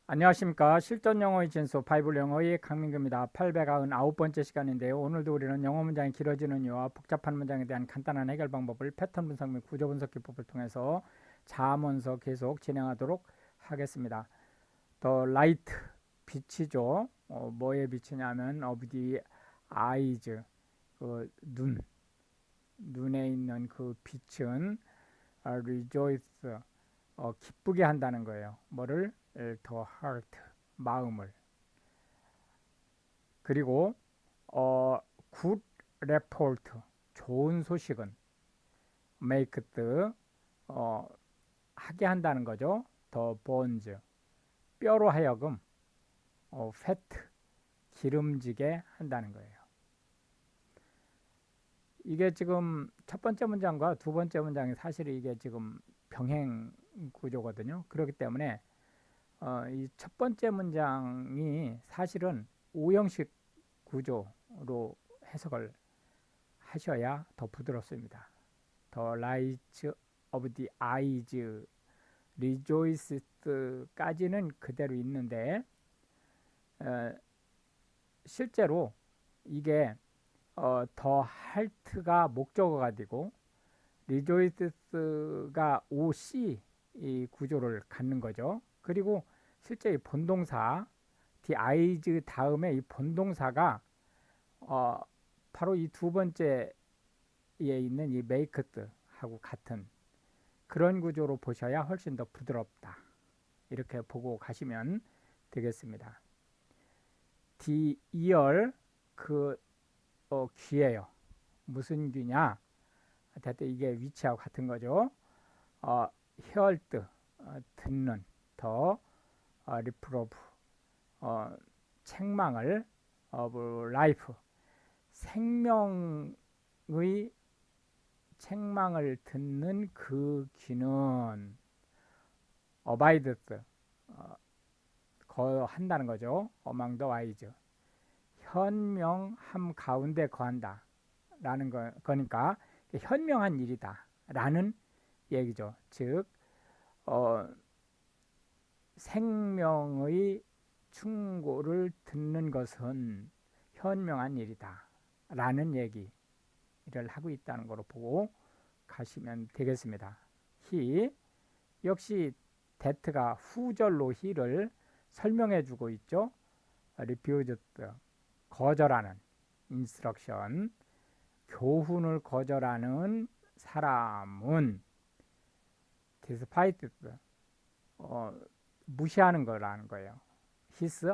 안녕하십니까. 실전 영어의 진수 바이블 영어의 강민규입니다. 899번째 시간인데요. 오늘도 우리는 영어 문장이 길어지는 이유와 복잡한 문장에 대한 간단한 해결 방법을 패턴 분석 및 구조 분석 기법을 통해서 자문서 계속 진행하도록 하겠습니다. The light, 빛이죠. 뭐에 빛이냐면 of the eyes, 그 눈에 있는 그 빛은 rejoice, 기쁘게 한다는 거예요. 뭐를? the heart, 마음을. 그리고 good report, 좋은 소식은 make the, 하게 한다는 거죠. the bones, 뼈로 하여금 fat, 기름지게 한다는 거예요. 이게 지금 첫 번째 문장과 두 번째 문장이 사실 이게 지금 병행 구조거든요. 그렇기 때문에 이 첫 번째 문장이 사실은 오형식 구조로 해석을 하셔야 더 부드럽습니다. The light of the eyes rejoiced까지는 그대로 있는데 실제로 이게 더 heart가 목적어가 되고 rejoices가 OC 이 구조를 갖는 거죠. 그리고 실제 이 본동사 the eyes 다음에 이 본동사가 바로 이 두 번째에 있는 이 maked 하고 같은 그런 구조로 보셔야 훨씬 더 부드럽다. 이렇게 보고 가시면 되겠습니다. the ear, 그 귀예요. 무슨 귀냐? 하여튼 이게 위치하고 같은 거죠. heard, 듣는, 더 reprove, 책망을 of life, 생명의 책망을 듣는 그 귀는 abideth, 거한다는 거죠. among the wise, 현명함 가운데 거한다 라는 거니까 현명한 일이다 라는 얘기죠. 즉 생명의 충고를 듣는 것은 현명한 일이다 라는 얘기를 하고 있다는 걸로 보고 가시면 되겠습니다. he, 역시 that가 후절로 he를 설명해 주고 있죠. refused, 거절하는, instruction, 교훈을 거절하는 사람은 despite, 무시하는 거라는 거예요. his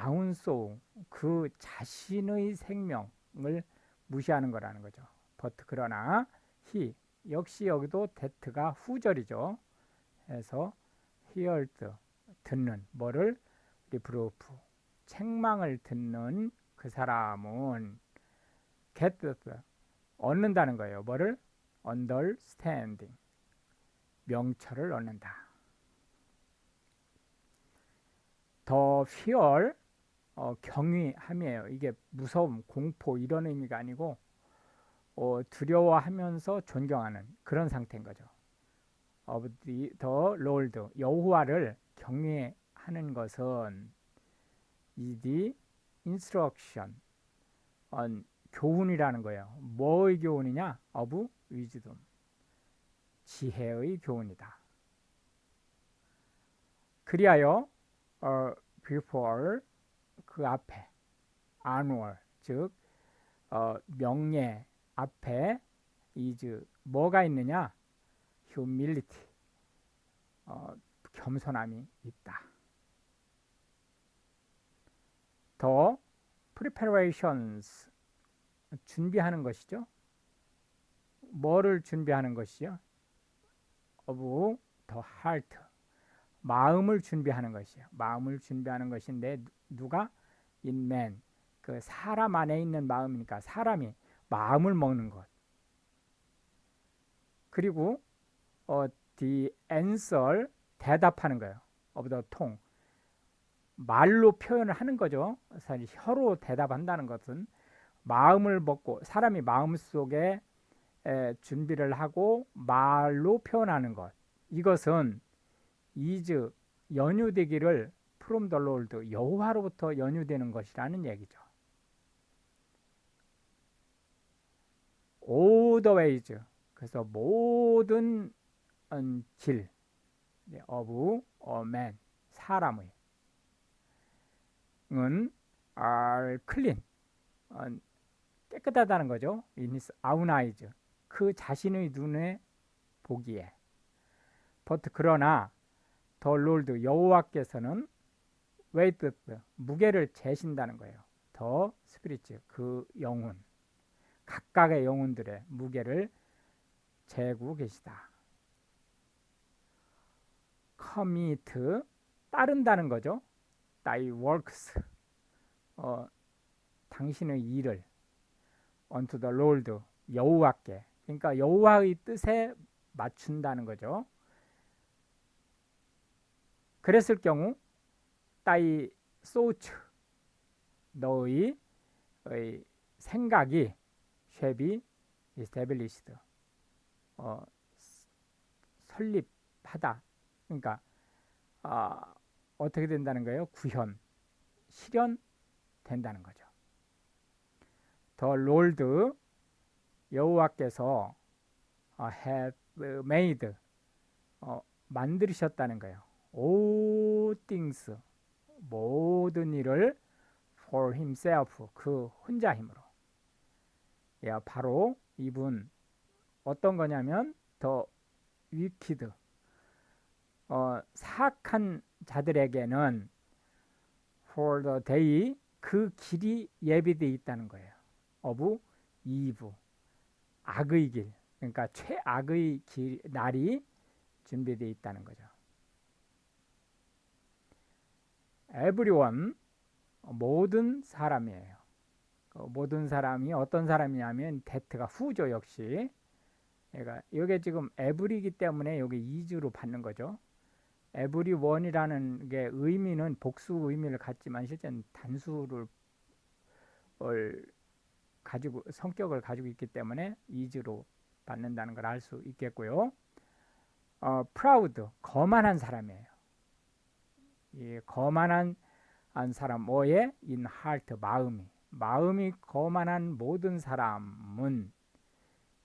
own soul, 그 자신의 생명을 무시하는 거라는 거죠. but 그러나 he, 역시 여기도 that가 후절이죠. 해서 heard, 듣는, 뭐를? reproof, 책망을 듣는 그 사람은 get, 얻는다는 거예요. 뭐를? understanding, 명철을 얻는다. 더 fear, 경외함이에요. 이게 무서움, 공포 이런 의미가 아니고 두려워하면서 존경하는 그런 상태인 거죠. of the Lord, 여호와를 경외하는 것은 the instruction, 교훈이라는 거예요. 뭐의 교훈이냐? of wisdom, 지혜의 교훈이다. 그리하여 before, 그 앞에, honor, 즉 명예 앞에 is, 뭐가 있느냐? humility, 겸손함이 있다. 더 preparations, 준비하는 것이죠. 뭐를 준비하는 것이요? of the heart, 마음을 준비하는 것이요. 마음을 준비하는 것인데 누가? in man, 그 사람 안에 있는 마음이니까 사람이 마음을 먹는 것. 그리고 the answer, 대답하는 거예요. of the tongue, 말로 표현을 하는 거죠. 사실 혀로 대답한다는 것은 마음을 먹고 사람이 마음속에 준비를 하고 말로 표현하는 것. 이것은 is, 연유되기를 from the Lord, 여호와로부터 연유되는 것이라는 얘기죠. all the ways, 그래서 모든 길 of a man, 사람의 은 are clean, 깨끗하다는 거죠. in his own eyes, 그 자신의 눈에 보기에. but 그러나 the Lord, 여호와께서는 weigheth, 무게를 재신다는 거예요. the spirits, 그 영혼, 각각의 영혼들의 무게를 재고 계시다. commit, 따른다는 거죠. thy works, 당신의 일을 unto the Lord, 여호와께, 그러니까 여호와의 뜻에 맞춘다는 거죠. 그랬을 경우 thy thoughts, 너의 생각이 shall be established, 설립하다. 그러니까 어떻게 된다는 거예요? 구현, 실현된다는 거죠. The Lord, 여호와께서 have made, 만드셨다는 거예요. all things, 모든 일을 for himself, 그 혼자 힘으로. 바로 이분 어떤 거냐면 the wicked, 사악한 자들에게는 for the day, 그 길이 예비되어 있다는 거예요. of evil, 악의 길, 그러니까 최악의 날이 준비되어 있다는 거죠. everyone, 모든 사람이에요. 모든 사람이 어떤 사람이냐면 that가 후죠. 역시 이게 지금 every이기 때문에 여기 is로 받는 거죠. everyone이라는 게 의미는 복수 의미를 갖지만 실제는 단수를 가지고, 성격을 가지고 있기 때문에 is로 받는다는 걸 알 수 있겠고요. proud, 거만한 사람이에요. 이 거만한 사람, 뭐에? in heart, 마음이 거만한 모든 사람은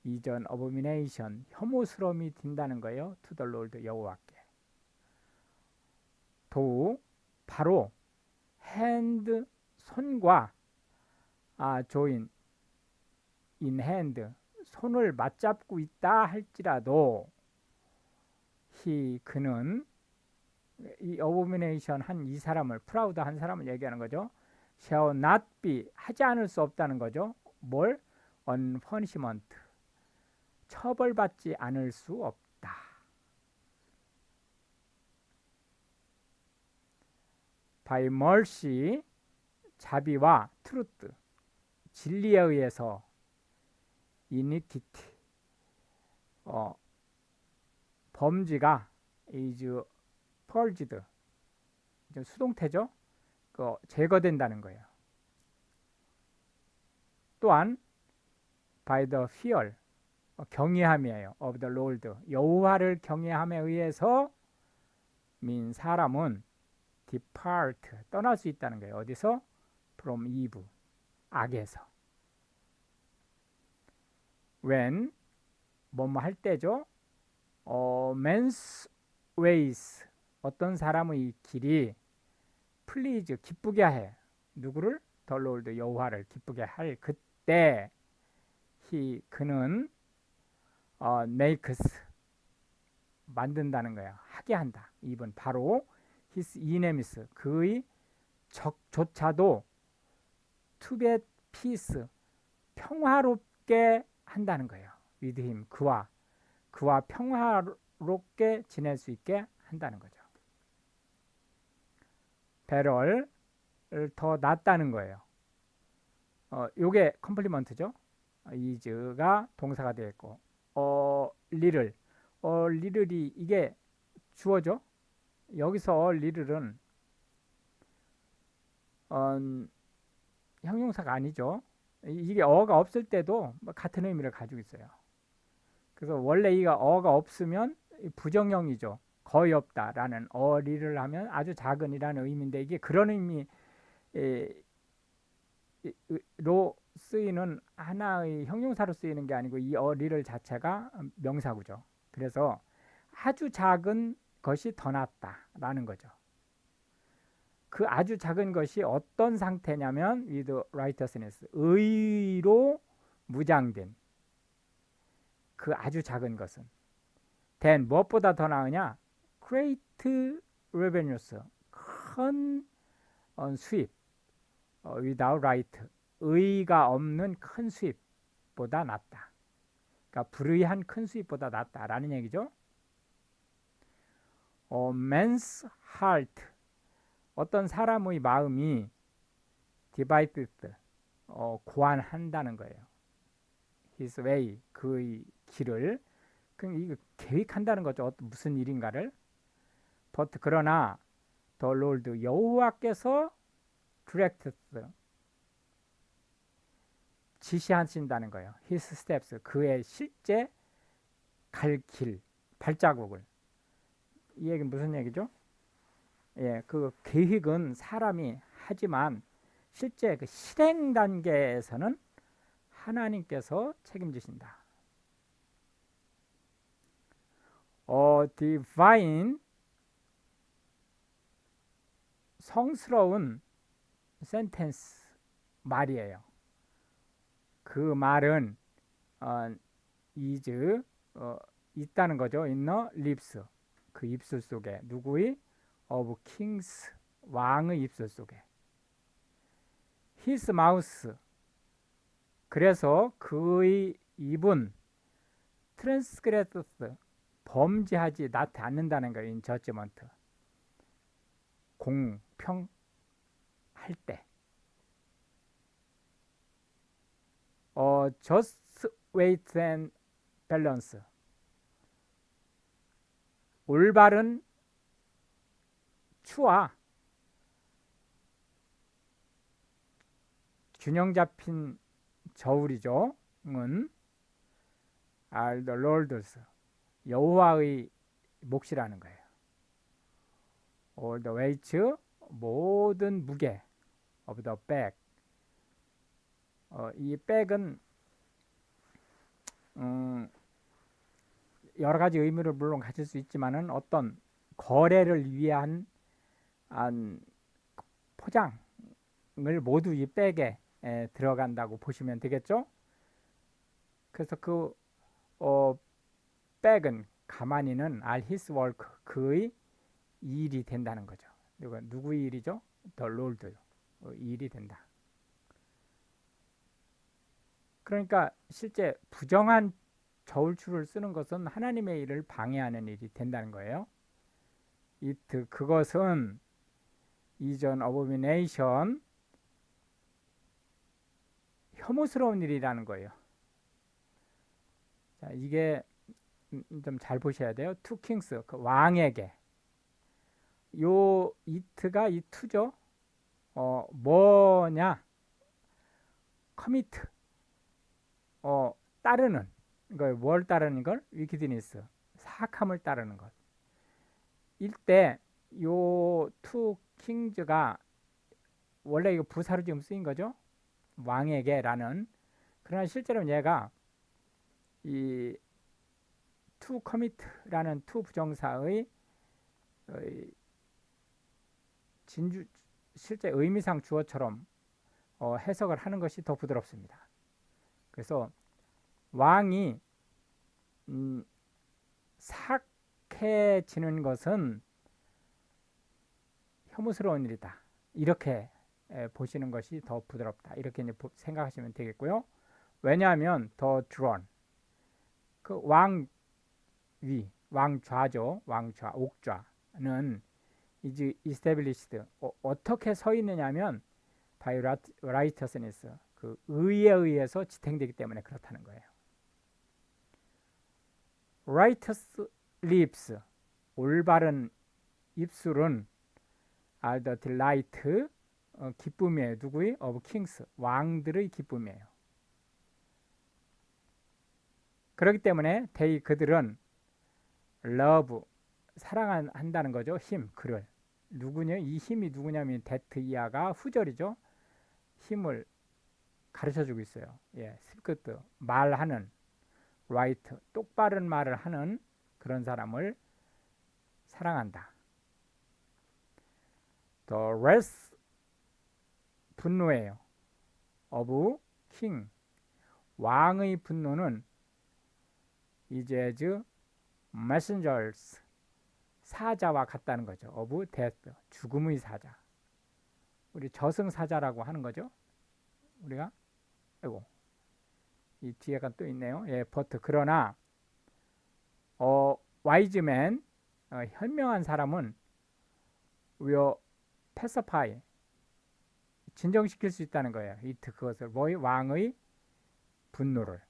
이전 abomination, 혐오스러움이 든다는 거예요. to the Lord, 여호와께. 도, 바로 hand, 손과 join, in hand, 손을 맞잡고 있다 할지라도 그는, 이 abomination 한 이 사람을, proud 한 사람을 얘기하는 거죠. shall not be, 하지 않을 수 없다는 거죠. 뭘? on punishment, 처벌받지 않을 수 없다. by mercy, 자비와 truth, 진리에 의해서 iniquity, 범죄가 is purged, 수동태죠. 제거된다는 거예요. 또한 by the fear, 경외함이에요. of the Lord, 여호와를 경외함에 의해서 사람은 depart, 떠날 수 있다는 거예요. 어디서? from evil, 악에서. when, 뭐뭐 할 때죠. man's ways, 어떤 사람의 길이 please, 기쁘게 해. 누구를? the Lord, 여호와를 기쁘게 할 그때 그는 makes, 만든다는 거야. 하게 한다. 이번 바로 his enemies, 그의 적조차도 to be at peace, 평화롭게 한다는 거예요. with him, 그와 평화롭게 지낼 수 있게 한다는 거죠. better를 더 낫다는 거예요. 요게 컴플리먼트죠. is가 동사가 되어 있고, little이 이게 주어죠. 여기서 little은 형용사가 아니죠. 이게 어가 없을 때도 같은 의미를 가지고 있어요. 그래서 원래 이가 어가 없으면 부정형이죠. 거의 없다라는 어리를 하면 아주 작은이라는 의미인데 이게 그런 의미로 쓰이는 하나의 형용사로 쓰이는 게 아니고 이 어리를 자체가 명사구죠. 그래서 아주 작은 것이 더 낫다라는 거죠. 그 아주 작은 것이 어떤 상태냐면 with righteousness, 의로 무장된 그 아주 작은 것은 then 무엇보다 더 나으냐 great revenues, 큰 수입, without right, 의가 없는 큰 수입보다 낫다. 그러니까 불의한 큰 수입보다 낫다라는 얘기죠. man's heart, 어떤 사람의 마음이 divided, 고안한다는 거예요. his way, 그의 길을. 그럼 이거 계획한다는 거죠. 무슨 일인가를. but 그러나 the Lord, 여호와께서 directs, 지시하신다는 거예요. his steps, 그의 실제 갈 길, 발자국을. 이 얘기는 무슨 얘기죠? 예, 그 계획은 사람이 하지만 실제 그 실행 단계에서는 하나님께서 책임지신다. divine, 성스러운 sentence, 말이에요. 그 말은 is, 있다는 거죠. in the lips, 그 입술 속에. 누구의? of kings, 왕의 입술 속에. his mouth, 그래서 그의 입은 transgressed, 범죄하지 않는다는 거예요. in judgment, 공평할 때. just weight and balance, 올바른 추와 균형 잡힌 저울이죠. 은 are the Lord's, 여호와의 몫이라는 거예요. all the weight, 모든 무게 of the bag, 이 백은 여러 가지 의미를 물론 가질 수 있지만은 어떤 거래를 위한 포장을 모두 이 백에 들어간다고 보시면 되겠죠. 그래서 그 백은 가만히는 are his work, 그의 일이 된다는 거죠. 누구의 일이죠? the Lord, 일이 된다. 그러니까 실제 부정한 저울추를 쓰는 것은 하나님의 일을 방해하는 일이 된다는 거예요. 그것은 이전 abomination, 혐오스러운 일이라는 거예요. 자, 이게 좀 잘 보셔야 돼요. two kings, 그 왕에게. 요 it가 이 to죠. 뭐냐? commit, 따르는 걸. 뭘 따르는 걸? wickedness, 사악함을 따르는 것. 일때 요 two kings가 원래 이거 부사로 지금 쓰인 거죠. 왕에게라는. 그러나 실제로는 얘가 이 to commit라는 to 부정사의 진주, 실제 의미상 주어처럼 해석을 하는 것이 더 부드럽습니다. 그래서 왕이 사악해지는 것은 혐오스러운 일이다. 이렇게 보시는 것이 더 부드럽다. 이렇게 이제 생각하시면 되겠고요. 왜냐하면 더 drawn, 그 왕위, 왕좌죠. 왕좌, 옥좌는 is established, 어떻게 서 있느냐면 by righteousness, 그 의에 의해서 지탱되기 때문에 그렇다는 거예요. righteous lips, 올바른 입술은 are the delight, 기쁨이에요. 누구의? of kings, 왕들의 기쁨이에요. 그렇기 때문에 그들은 love, 사랑한다는 거죠. 힘, 그를. 누구냐? 이 힘이 누구냐면 데트 이하가 후절이죠. 힘을 가르쳐주고 있어요. 예, 스피크트 말하는, 라이트 똑바른 말을 하는 그런 사람을 사랑한다. The wrath 분노예요. of king 왕의 분노는 is as messengers 사자와 같다는 거죠. of death 죽음의 사자. 우리 저승사자라고 하는 거죠. 우리가 아이고 이 뒤에가 또 있네요. 예, but 그러나 wise man 현명한 사람은 will pacify 진정시킬 수 있다는 거예요. it 그것을 왕의 분노를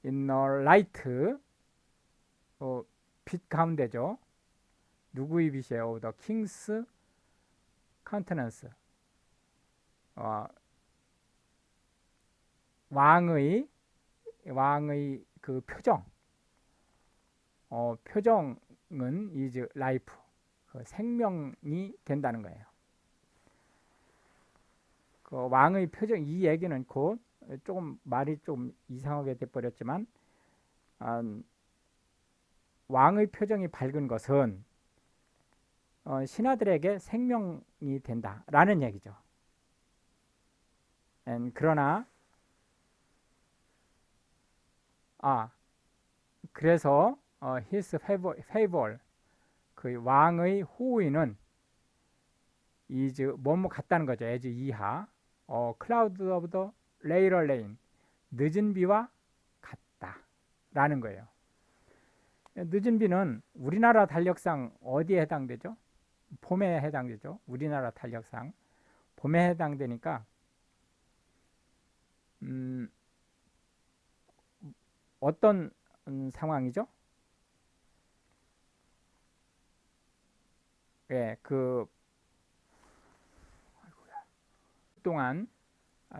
in the light 빛 가운데죠. 누구의 빛이에요? the king's countenance 왕의 그 표정 표정은 is life 그 생명이 된다는 거예요. 그 왕의 표정 이 얘기는 곧 조금 말이 좀 이상하게 돼버렸지만 왕의 표정이 밝은 것은 신하들에게 생명이 된다라는 얘기죠. 그러나 그래서 his favor 그 왕의 호의는 is 뭐뭐 같다는 거죠. as 이하 cloud of the later rain 늦은 비와 같다라는 거예요. 늦은 비는 우리나라 달력상 어디에 해당되죠? 봄에 해당되죠. 우리나라 달력상 봄에 해당되니까 어떤 상황이죠? 예, 그 동안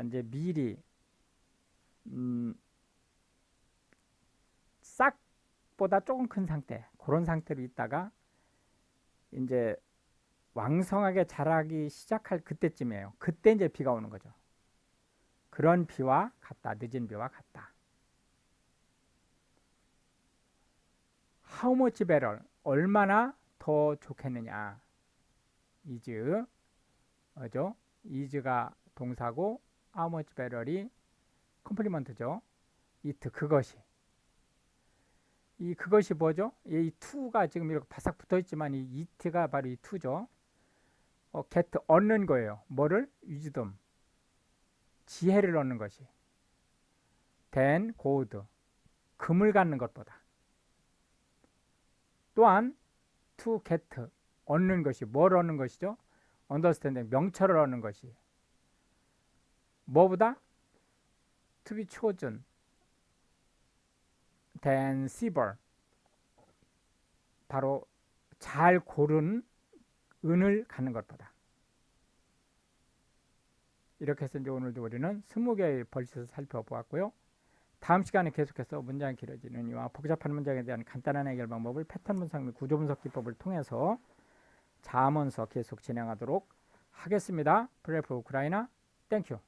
이제 미리 싹보다 조금 큰 상태 그런 상태로 있다가 이제 왕성하게 자라기 시작할 그때쯤이에요. 그때 이제 비가 오는 거죠. 그런 비와 같다. 늦은 비와 같다. How much better? 얼마나 더 좋겠느냐. is 죠. is가 동사고 how much better이 컴플리먼트죠. it 그것이 그것이 뭐죠? 이 to가 지금 이렇게 바싹 붙어 있지만 이 it가 바로 이 to죠. get 얻는 거예요. 뭐를? wisdom 지혜를 얻는 것이 than gold 금을 갖는 것보다 또한 to get 얻는 것이 뭘 얻는 것이죠? understanding 명철을 얻는 것이 뭐보다? to be chosen than silver 바로 잘 고른 은을 갖는 것보다 이렇게 해서 이제 오늘도 우리는 20개의 벌칙을 살펴보았고요. 다음 시간에 계속해서 문장이 길어지는 이와 복잡한 문장에 대한 간단한 해결 방법을 패턴 분석 및 구조 분석 기법을 통해서 자문서 계속 진행하도록 하겠습니다. 프레프 우크라이나 땡큐.